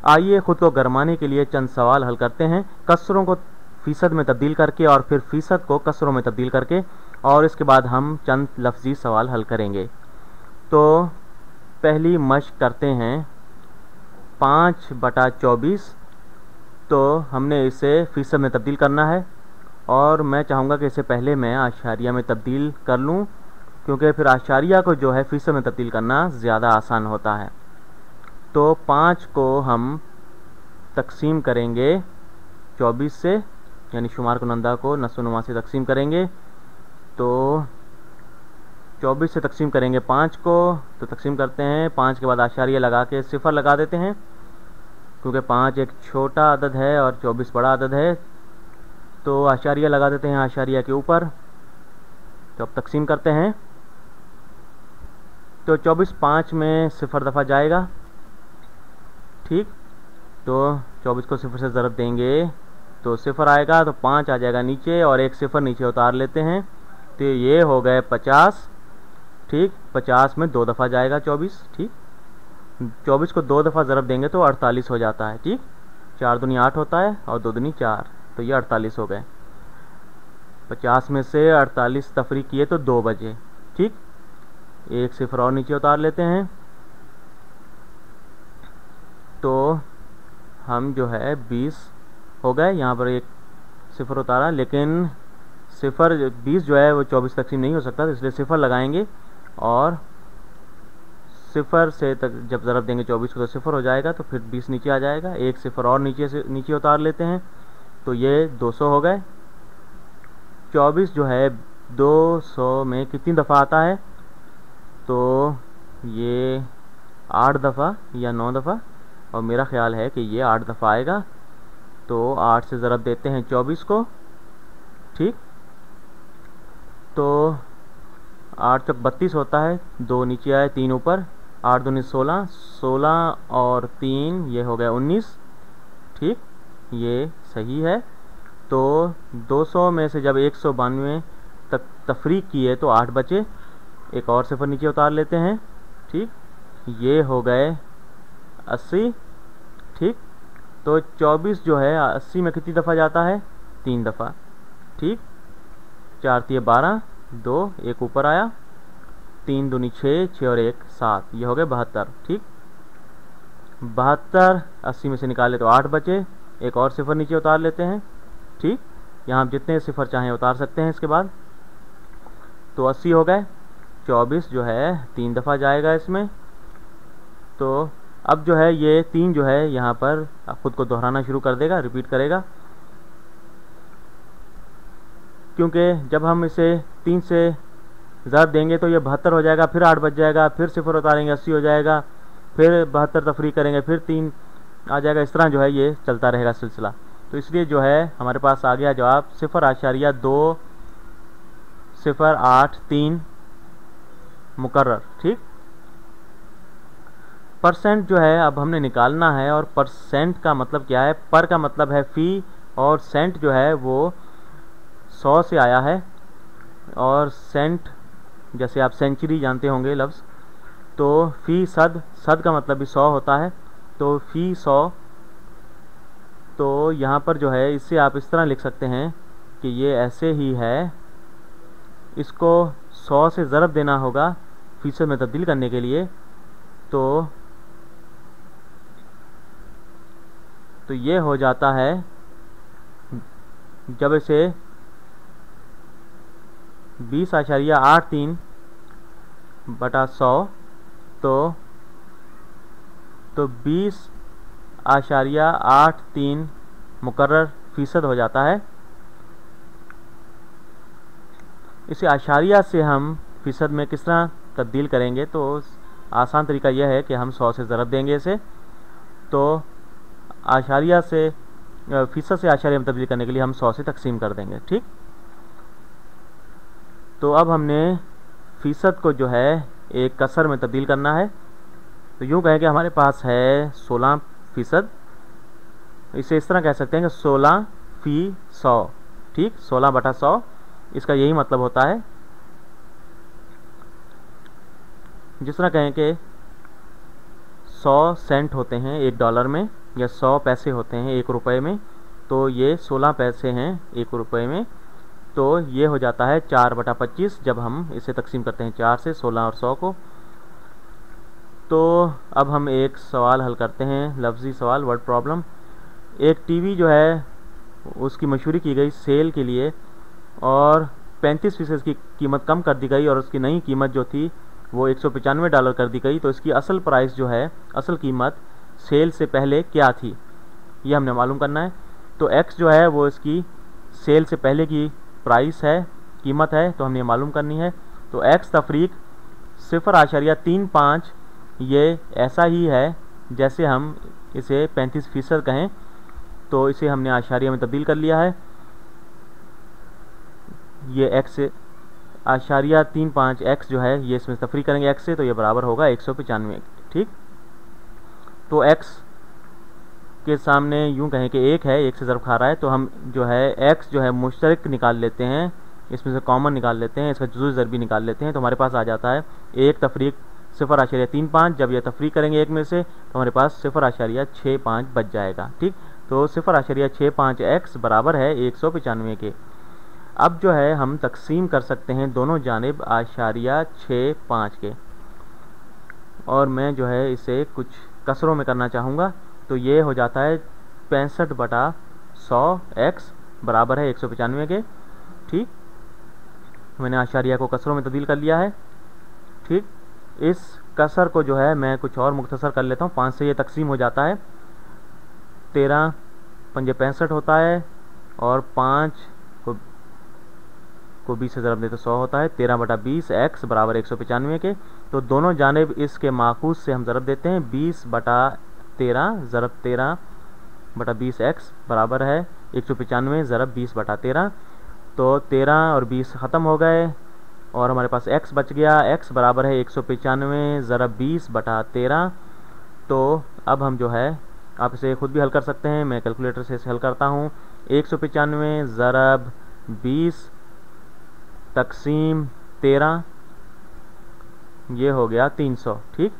आइए खुद को गरमाने के लिए चंद सवाल हल करते हैं, कसरों को फ़ीसद में तब्दील करके और फिर फ़ीसद को कसरों में तब्दील करके, और इसके बाद हम चंद लफ्ज़ी सवाल हल करेंगे। तो पहली मश्क करते हैं 5/24। तो हमने इसे फ़ीसद में तब्दील करना है और मैं चाहूँगा कि इसे पहले मैं आशारिया में तब्दील कर लूँ, क्योंकि फिर आशारिया को जो है फ़ीसद में तब्दील करना ज़्यादा आसान होता है। तो 5 को हम तकसीम करेंगे 24 से, यानी शुमार कुनंदा को नस्व-नुमा से तकसीम करेंगे। तो 24 से तकसीम करेंगे 5 को, तो तकसीम करते हैं, 5 के बाद आशारिया लगा के सिफर लगा देते हैं, क्योंकि 5 एक छोटा अदद है और 24 बड़ा अदद है। तो आशारिया लगा देते हैं आशारिया के ऊपर। तो अब तकसीम करते हैं, तो 24 5 में सिफर दफ़ा जाएगा, ठीक। तो 24 को सिफर से ज़रब देंगे तो सिफर आएगा, तो 5 आ जाएगा नीचे और एक सिफर नीचे उतार लेते हैं, तो ये हो गए 50, ठीक। 50 में 2 दफ़ा जाएगा 24, ठीक। 24 को 2 दफ़ा ज़रब देंगे तो 48 हो जाता है, ठीक। 4 दूनी 8 होता है और 2 दूनी 4, तो ये 48 हो गए। 50 में से 48 तफरीक किए तो 2 बजे, ठीक। एक सिफर और नीचे उतार लेते हैं, तो हम जो है 20 हो गए। यहाँ पर एक सिफर उतारा, लेकिन सिफर 20 जो है वो 24 तकसीम नहीं हो सकता, तो इसलिए सिफर लगाएंगे और सिफर से तक जब ज़रब देंगे 24 को तो सिफर हो जाएगा, तो फिर 20 नीचे आ जाएगा। एक सिफर और नीचे उतार लेते हैं, तो ये 200 हो गए। 24 जो है 200 में कितनी दफ़ा आता है, तो ये 8 दफ़ा या 9 दफ़ा, और मेरा ख्याल है कि ये 8 दफ़ा आएगा। तो 8 से ज़रब देते हैं 24 को, ठीक। तो 8 चौक 32 होता है, 2 नीचे आए 3 ऊपर, 8 दूनी 16, 16 और 3 ये हो गया 19, ठीक। ये सही है। तो 200 में से जब 192 तक तफरीक किए तो 8 बचे, एक और सिफर नीचे उतार लेते हैं, ठीक। ये हो गए 80, ठीक। तो 24 जो है 80 में कितनी दफ़ा जाता है, 3 दफ़ा, ठीक। 4 तिये 12, 2 एक ऊपर आया, 3 दूनी 6, 6 और 1 7, ये हो गए 72, ठीक। 72 80 में से निकाले तो 8 बचे, एक और सिफर नीचे उतार लेते हैं, ठीक। यहाँ आप जितने सिफर चाहें उतार सकते हैं इसके बाद। तो 80 हो गए। 24 जो है 3 दफ़ा जाएगा इसमें, तो अब जो है ये 3 जो है यहाँ पर ख़ुद को दोहराना शुरू कर देगा, रिपीट करेगा, क्योंकि जब हम इसे 3 से ज़रब देंगे तो ये 72 हो जाएगा, फिर 8 बच जाएगा, फिर सिफर उतारेंगे 80 हो जाएगा, फिर 72 तफरीक करेंगे, फिर 3 आ जाएगा। इस तरह जो है ये चलता रहेगा सिलसिला। तो इसलिए जो है हमारे पास आ गया जवाब 0.2083 मुकर्रर, ठीक। परसेंट जो है अब हमने निकालना है, और परसेंट का मतलब क्या है, पर का मतलब है फ़ी, और सेंट जो है वो 100 से आया है, और सेंट जैसे आप सेंचुरी जानते होंगे लफ्ज़, तो फ़ी सद, सद का मतलब भी 100 होता है, तो फ़ी 100। तो यहाँ पर जो है इससे आप इस तरह लिख सकते हैं कि ये ऐसे ही है, इसको 100 से ज़रब देना होगा फ़ीसद में तब्दील करने के लिए। तो ये हो जाता है, जब इसे 20.83 बटा 100, तो 20.83 मुकर्रर फ़ीसद हो जाता है। इसे आशारिया से हम फ़ीसद में किस तरह तब्दील करेंगे, तो आसान तरीका यह है कि हम 100 से ज़रब देंगे इसे, तो आशारिया से फ़ीसद से आशारिया में तब्दील करने के लिए हम 100 से तकसीम कर देंगे, ठीक। तो अब हमने फ़ीसद को जो है एक कसर में तब्दील करना है, तो यूँ कहें कि हमारे पास है 16%, इसे इस तरह कह सकते हैं कि 16/100, ठीक। 16/100 इसका यही मतलब होता है। जिस तरह कहें कि 100 सेंट होते हैं $1 में, या 100 पैसे होते हैं 1 रुपये में, तो ये 16 पैसे हैं 1 रुपये में, तो ये हो जाता है 4/25 जब हम इसे तकसीम करते हैं 4 से 16 और 100 को। तो अब हम एक सवाल हल करते हैं, लफ्ज़ी सवाल, वर्ड प्रॉब्लम। एक टीवी जो है उसकी मशहूरी की गई सेल के लिए और 35% की कीमत कम कर दी गई और उसकी नई कीमत जो थी वो $195 कर दी गई। तो इसकी असल प्राइस जो है, असल कीमत सेल से पहले क्या थी, ये हमने मालूम करना है। तो x जो है वो इसकी सेल से पहले की प्राइस है, कीमत है, तो हमने मालूम करनी है। तो x तफरीक 0.35 ये ऐसा ही है जैसे हम इसे 35% कहें, तो इसे हमने आशारिया में तब्दील कर लिया है। ये x 0.35 x जो है ये इसमें तफरीक करेंगे x से, तो ये बराबर होगा 195। ठीक, तो x के सामने यूं कहें कि 1 है, 1 से ज़रब खा रहा है, तो हम जो है x जो है मुश्तरक निकाल लेते हैं, इसमें से कॉमन निकाल लेते हैं, इसका जुज़ू ज़रबी निकाल लेते हैं, तो हमारे पास आ जाता है 1 तफरीक 0.35। जब यह तफरीक करेंगे 1 में से तो हमारे पास 0.65 बच जाएगा। ठीक, तो 0.65 x बराबर है 195 के। अब जो है हम तकसीम कर सकते हैं दोनों जानिब 0.65 के, और मैं जो है इसे कुछ कसरों में करना चाहूँगा। तो ये हो जाता है 65/100 x बराबर है 195 के। ठीक, मैंने आशारिया को कसरों में तब्दील कर लिया है। ठीक, इस कसर को जो है मैं कुछ और मुख्तसर कर लेता हूँ। 5 से ये तकसीम हो जाता है, 13 पंजे 65 होता है, और 5 को 20 से ज़रब दे तो 100 होता है। 13/20 x बराबर 195 के। तो दोनों जानिब इसके माखूज से हम ज़रब देते हैं, 20/13 ज़रब 13/20 x बराबर है 195 ज़रब 20/13। तो 13 और 20 ख़त्म हो गए और हमारे पास x बच गया। x बराबर है 195 ज़रब 20/13। तो अब हम जो है, आप इसे खुद भी हल कर सकते हैं, मैं कैलकुलेटर से इसे हल करता हूँ। 195 ज़रब 20 तकसीम 13, ये हो गया 300। ठीक,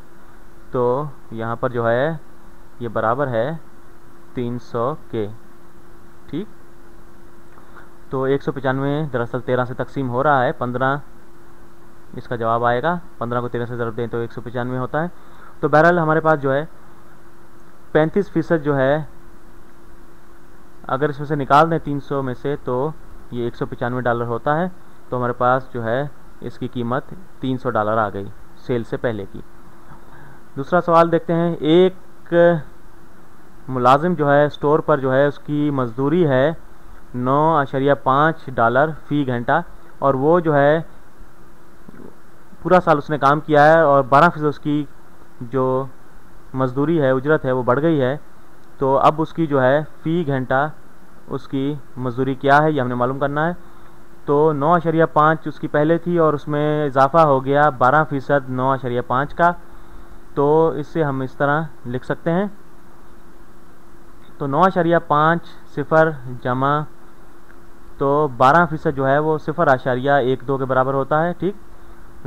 तो यहाँ पर जो है ये बराबर है 300 के। ठीक, तो 195 दरअसल 13 से तकसीम हो रहा है, 15 इसका जवाब आएगा। 15 को 13 से ज़रब दें तो 195 होता है। तो बहरहाल हमारे पास जो है 35% जो है, अगर इसमें से निकाल दें 300 में से तो ये $195 होता है। तो हमारे पास जो है इसकी कीमत $300 आ गई सेल से पहले की। दूसरा सवाल देखते हैं। एक मुलाजिम जो है स्टोर पर जो है उसकी मजदूरी है $9.5 फ़ी घंटा, और वो जो है पूरा साल उसने काम किया है और 12% उसकी जो मजदूरी है, उजरत है, वो बढ़ गई है। तो अब उसकी जो है फ़ी घंटा उसकी मजदूरी क्या है, ये हमने मालूम करना है। तो 9.5 उसकी पहले थी और उसमें इजाफा हो गया 12% 9.5 का। तो इससे हम इस तरह लिख सकते हैं। तो 9.5 0 जमा, तो 12% जो है वो 0.12 के बराबर होता है। ठीक,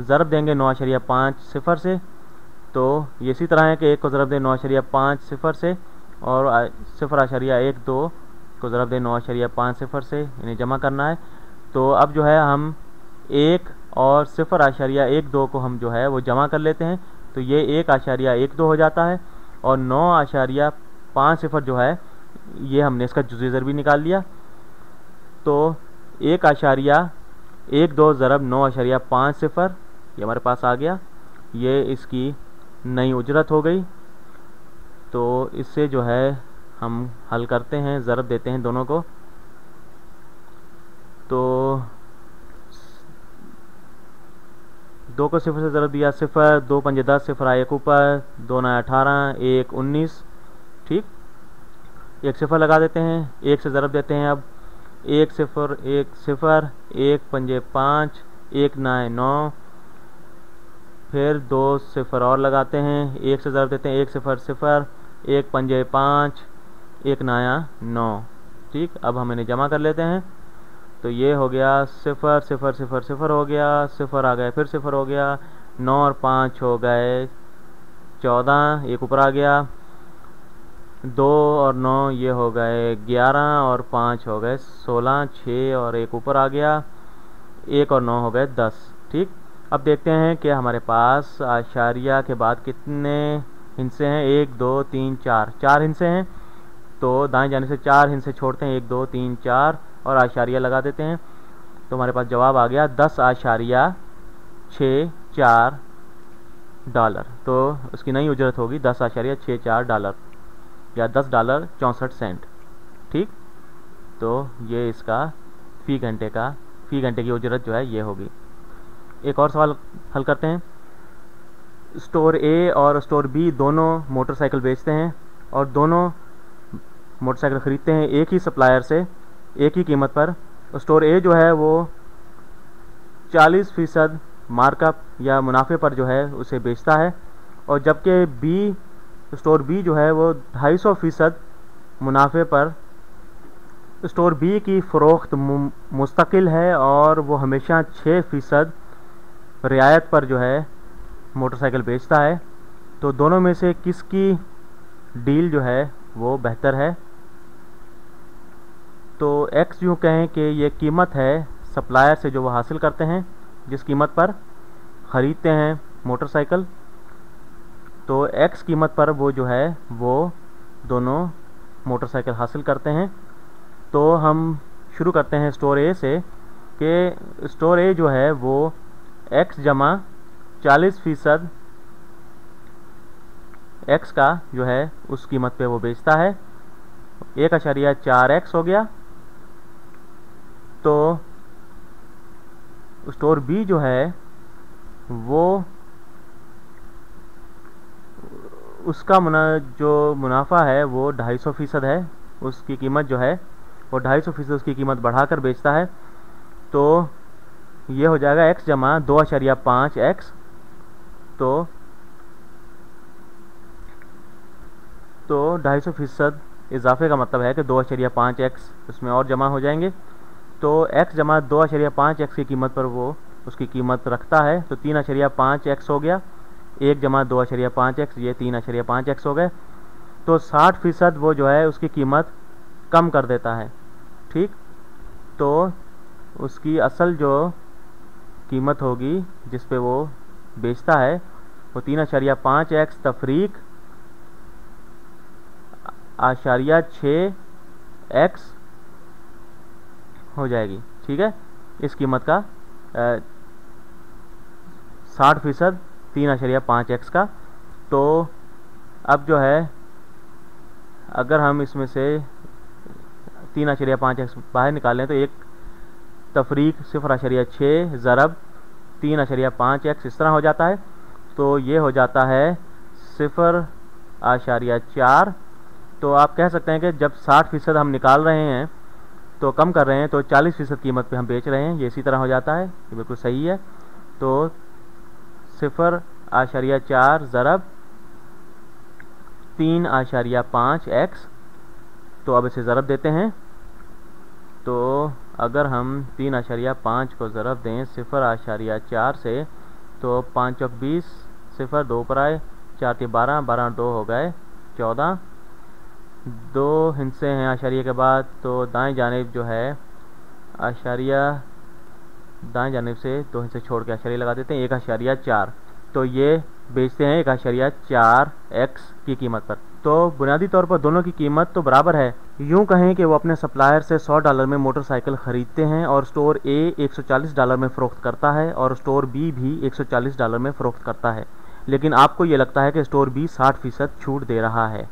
ज़रब देंगे 9.5 0 से, तो ये इसी तरह है कि एक को ज़रब दें 9.5 0 से और 0.12 को ज़रब दें 9.5 0 से, इन्हें जमा करना है। तो अब जो है हम 1 और 0.12 को हम जो है वो जमा कर लेते हैं, तो ये 1.12 हो जाता है। और 9.50 जो है ये हमने इसका जुज़े ज़रबी निकाल लिया। तो 1.12 ज़रब 9.50 ये हमारे पास आ गया, ये इसकी नई उजरत हो गई। तो इससे जो है हम हल करते हैं, ज़रब देते हैं दोनों को। तो 2 को 0 से ज़रब दिया 0, 2 पंजे 10, 0 आए 1 ऊपर, 2 9 18, 1 19। ठीक, 1 0 लगा देते हैं, 1 से ज़रब देते हैं। अब 1 0 1 0, 1 पंजे 5, 1 9 9, फिर 2 0 और लगाते हैं, 1 से ज़रब देते हैं, 1 0 0, 1 पंजे 5, 1 9 9। ठीक, अब हम इन्हें जमा कर लेते हैं। तो ये हो गया 0 0 0 0 हो गया, 0 आ गए, फिर 0 हो गया, 9 और 5 हो गए 14, 1 ऊपर आ गया, 2 और 9 ये हो गए 11 और 5 हो गए 16, 6 और एक ऊपर आ गया 1 और 9 हो गए 10। ठीक, अब देखते हैं कि हमारे पास आशारिया के बाद कितने हिस्से हैं। 1 2 3 4, 4 हिस्से हैं। तो दाएं जाने से 4 हिस्से छोड़ते हैं, 1 2 3 4 और आशारिया लगा देते हैं। तो हमारे पास जवाब आ गया 10.64 डॉलर। तो उसकी नई उजरत होगी 10.64 डॉलर या $10.64। ठीक, तो ये इसका फ़ी घंटे की उजरत जो है ये होगी। एक और सवाल हल करते हैं। स्टोर ए और स्टोर बी दोनों मोटरसाइकिल बेचते हैं और दोनों मोटरसाइकिल ख़रीदते हैं एक ही सप्लायर से एक ही कीमत पर। स्टोर ए जो है वो 40% मार्कअप या मुनाफे पर जो है उसे बेचता है, और जबकि स्टोर बी जो है वो 250% मुनाफे पर। स्टोर बी की फ़रोख्त मुस्तकिल है और वो हमेशा 6% रियायत पर जो है मोटरसाइकिल बेचता है। तो दोनों में से किसकी डील जो है वो बेहतर है? तो एक्स यूँ कहें कि ये कीमत है सप्लायर से जो वो हासिल करते हैं, जिस कीमत पर ख़रीदते हैं मोटरसाइकिल। तो एक्स कीमत पर वो जो है वो दोनों मोटरसाइकिल हासिल करते हैं। तो हम शुरू करते हैं स्टोर ए से कि स्टोर ए जो है वो एक्स जमा 40% एक्स का जो है उस कीमत पे वो बेचता है। 1.4x हो गया। तो स्टोर बी जो है वो उसका जो मुनाफा है वो 250% है। उसकी कीमत जो है वो 250% उसकी कीमत बढ़ाकर बेचता है। तो ये हो जाएगा x जमा 2.5x। तो 250% इजाफे का मतलब है कि 2.5x उसमें और जमा हो जाएंगे। तो x जमा 2.5x की कीमत पर वो उसकी कीमत रखता है। तो 3.5x हो गया। 1 जमा 2.5x ये 3.5x हो गए। तो 60% वो जो है उसकी कीमत कम कर देता है। ठीक, तो उसकी असल जो कीमत होगी जिस पे वो बेचता है वो 3.5x तफरीक 6x हो जाएगी। ठीक है, इस कीमत का 60% 3.5x का। तो अब जो है अगर हम इसमें से 3.5x बाहर निकालें तो एक तफरीक 0.6 ज़रब 3.5x इस तरह हो जाता है। तो ये हो जाता है 0.4। तो आप कह सकते हैं कि जब 60% हम निकाल रहे हैं तो कम कर रहे हैं तो 40% कीमत पे हम बेच रहे हैं। ये इसी तरह हो जाता है, ये बिल्कुल सही है। तो 0.4 ज़रब 3.5x। तो अब इसे ज़रब देते हैं। तो अगर हम 3.5 को ज़रब दें 0.4 से तो 5 चौक 20, 0 2 पर आए, 4 के 12, 12 2 हो गए 14। 2 हिस्से हैं आशारिया के बाद। तो दाएं जानिब जो है आशारिया दाएं जानिब से 2 हिस्से छोड़ के आशारिया लगा देते हैं 1.4। तो ये बेचते हैं 1.4x की कीमत पर। तो बुनियादी तौर पर दोनों की कीमत तो बराबर है। यूँ कहें कि वो अपने सप्लायर से $100 में मोटरसाइकिल ख़रीदते हैं और स्टोर ए $140 में फ़रोख्त करता है और स्टोर बी भी $140 में फ़रोख्त करता है। लेकिन आपको ये लगता है कि स्टोर बी 60% छूट दे रहा है।